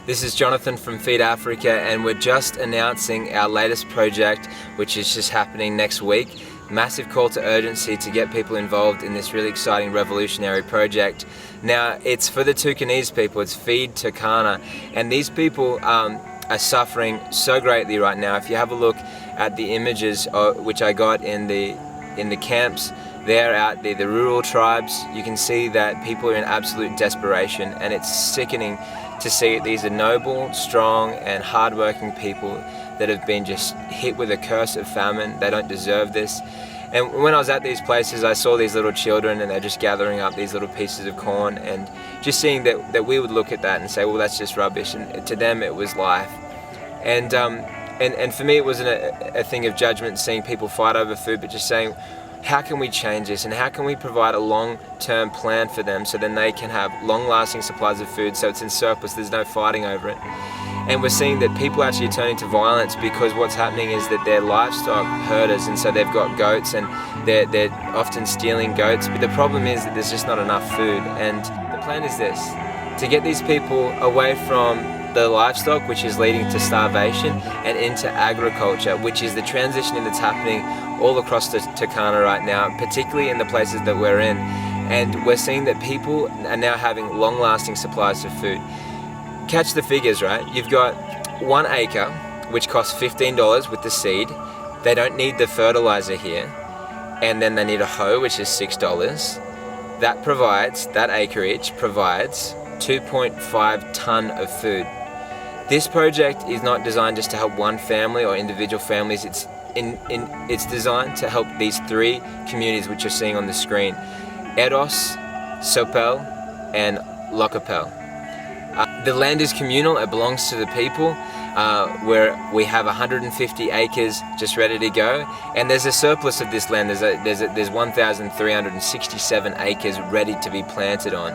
This is Jonathan from Feed Africa, and we're just announcing our latest project, which is just happening next week. Massive call to urgency to get people involved in this really exciting revolutionary project. Now, it's for the Turkanese people, it's Feed Turkana, and these people are suffering so greatly right now. If you have a look at the images which I got in the camps there out there, the rural tribes, you can see that people are in absolute desperation, and it's sickening to see it. These are noble, strong and hard-working people that have been just hit with a curse of famine. They don't deserve this. And when I was at these places, I saw these little children and they're just gathering up these little pieces of corn, and just seeing that we would look at that and say, well, that's just rubbish, and to them it was life. And for me it wasn't a thing of judgment, seeing people fight over food, but just saying, how can we change this, and how can we provide a long-term plan for them so then they can have long-lasting supplies of food, so it's in surplus, there's no fighting over it. And we're seeing that people actually are turning to violence because what's happening is that they're livestock herders, and so they've got goats and they're often stealing goats, but the problem is that there's just not enough food. And the plan is this: to get these people away from the livestock, which is leading to starvation, and into agriculture, which is the transitioning that's happening all across the Turkana right now, particularly in the places that we're in. And we're seeing that people are now having long-lasting supplies of food. Catch the figures, right? You've got 1 acre, which costs $15 with the seed. They don't need the fertilizer here. And then they need a hoe, which is $6. That acreage provides 2.5 ton of food. This project is not designed just to help one family or individual families. It's designed to help these 3 communities which you're seeing on the screen: Eros, Sopel, and Lokapel. The land is communal, it belongs to the people, where we have 150 acres just ready to go, and there's a surplus of this land. There's 1,367 acres ready to be planted on,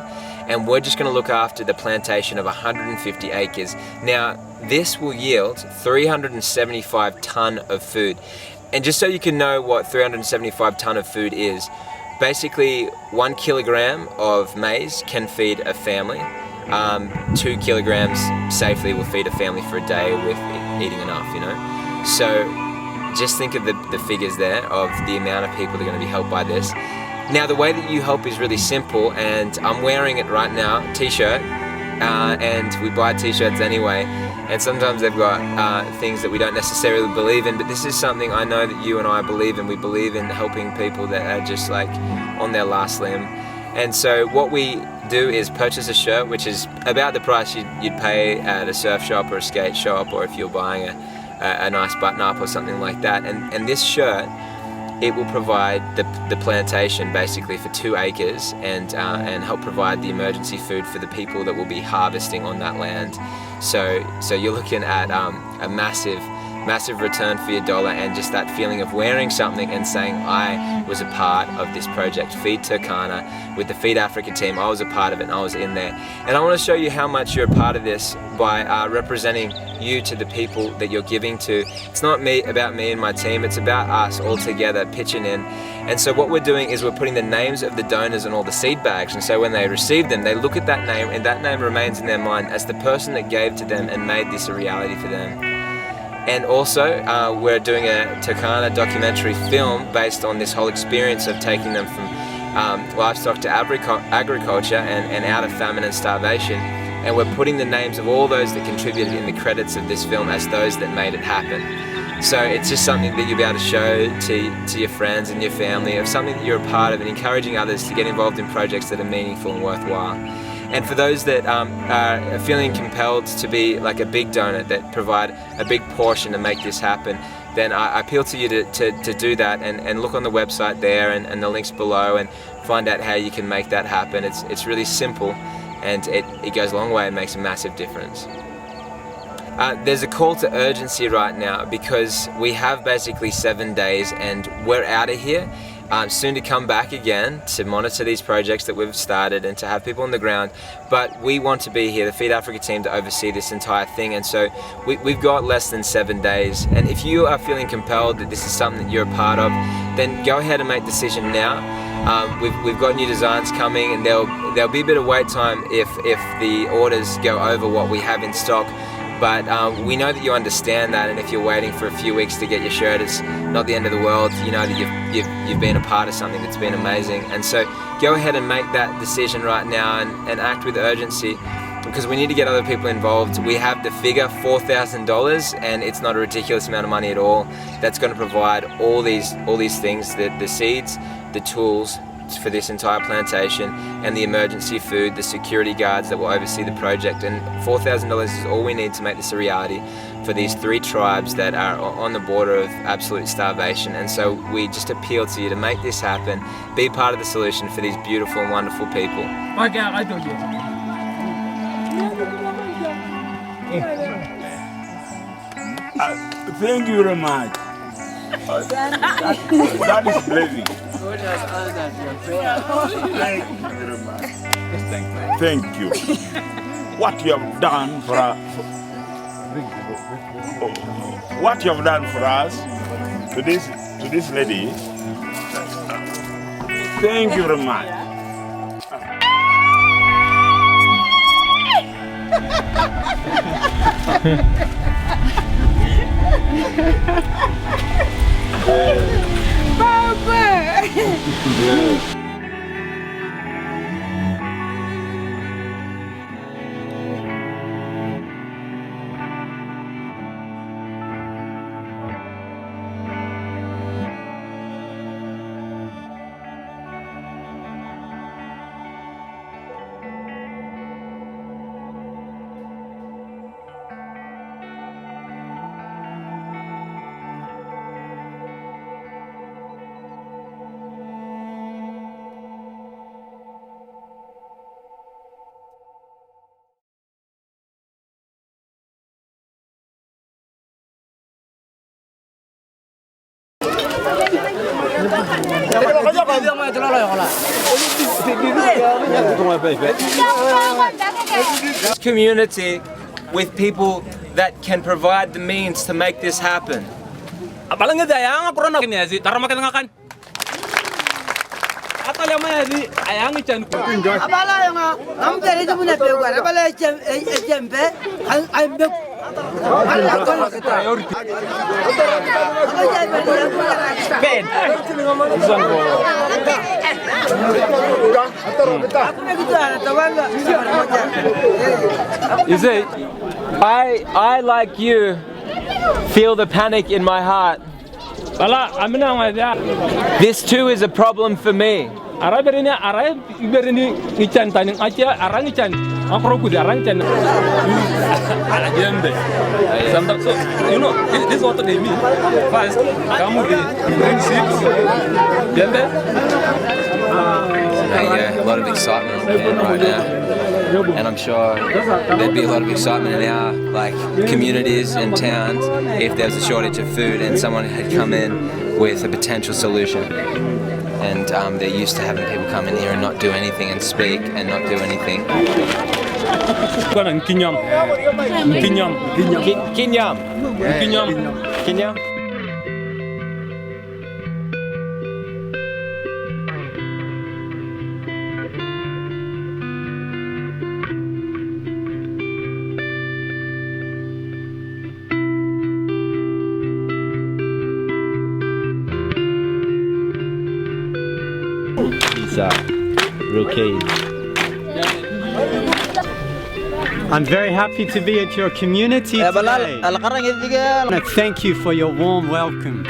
and we're just going to look after the plantation of 150 acres. Now, this will yield 375 ton of food, and just so you can know what 375 ton of food is, basically 1 kilogram of maize can feed a family. 2 kilograms safely will feed a family for a day with eating enough, you know. So just think of the figures there of the amount of people that are going to be helped by this. Now, the way that you help is really simple, and I'm wearing it right now, t-shirt, and we buy t-shirts anyway, and sometimes they've got things that we don't necessarily believe in, but this is something I know that you and I believe in. We believe in helping people that are just like on their last limb. And so what we do is purchase a shirt, which is about the price you'd pay at a surf shop or a skate shop, or if you're buying a nice button up or something like that. And this shirt, it will provide the plantation basically for 2 acres, and help provide the emergency food for the people that will be harvesting on that land. So you're looking at a massive return for your dollar, and just that feeling of wearing something and saying, I was a part of this project, Feed Turkana, with the Feed Africa team. I was a part of it, and I was in there. And I want to show you how much you're a part of this by representing you to the people that you're giving to. It's not about me and my team, it's about us all together pitching in. And so what we're doing is we're putting the names of the donors on all the seed bags, and so when they receive them, they look at that name, and that name remains in their mind as the person that gave to them and made this a reality for them. And also, we're doing a Turkana documentary film based on this whole experience of taking them from livestock to agriculture and out of famine and starvation. And we're putting the names of all those that contributed in the credits of this film as those that made it happen. So it's just something that you'll be able to show to your friends and your family, of something that you're a part of, and encouraging others to get involved in projects that are meaningful and worthwhile. And for those that are feeling compelled to be like a big donor, that provide a big portion to make this happen, then I appeal to you to do that, and look on the website there and the links below, and find out how you can make that happen. It's really simple, and it goes a long way and makes a massive difference. There's a call to urgency right now because we have basically 7 days, and we're out of here. Soon to come back again to monitor these projects that we've started and to have people on the ground, but we want to be here, the Feed Africa team, to oversee this entire thing. And so we've got less than 7 days, and if you are feeling compelled that this is something that you're a part of, then go ahead and make the decision now. We've got new designs coming, and there'll be a bit of wait time if the orders go over what we have in stock. But we know that you understand that, and if you're waiting for a few weeks to get your shirt, it's not the end of the world. You know that you've been a part of something that's been amazing. And so go ahead and make that decision right now and act with urgency, because we need to get other people involved. We have the figure $4,000, and it's not a ridiculous amount of money at all. That's going to provide all these things, the seeds, the tools for this entire plantation, and the emergency food, the security guards that will oversee the project. And $4,000 is all we need to make this a reality for these 3 tribes that are on the border of absolute starvation. And so we just appeal to you to make this happen, be part of the solution for these beautiful and wonderful people. Thank you very much. That is blessing. God has answered your prayer. Thank you very much. Thank you. What you have done for us, to this lady. Thank you very much. Papa! Community with people that can provide the means to make this happen. You see, I like you feel the panic in my heart. This too is a problem for me. This is what they mean. First, Yeah, a lot of excitement on hand right now, and I'm sure there'd be a lot of excitement in our communities and towns if there was a shortage of food and someone had come in with a potential solution. And they're used to having people come in here and not do anything and speak and not do anything. Kinyam. I'm very happy to be at your community today. I thank you for your warm welcome.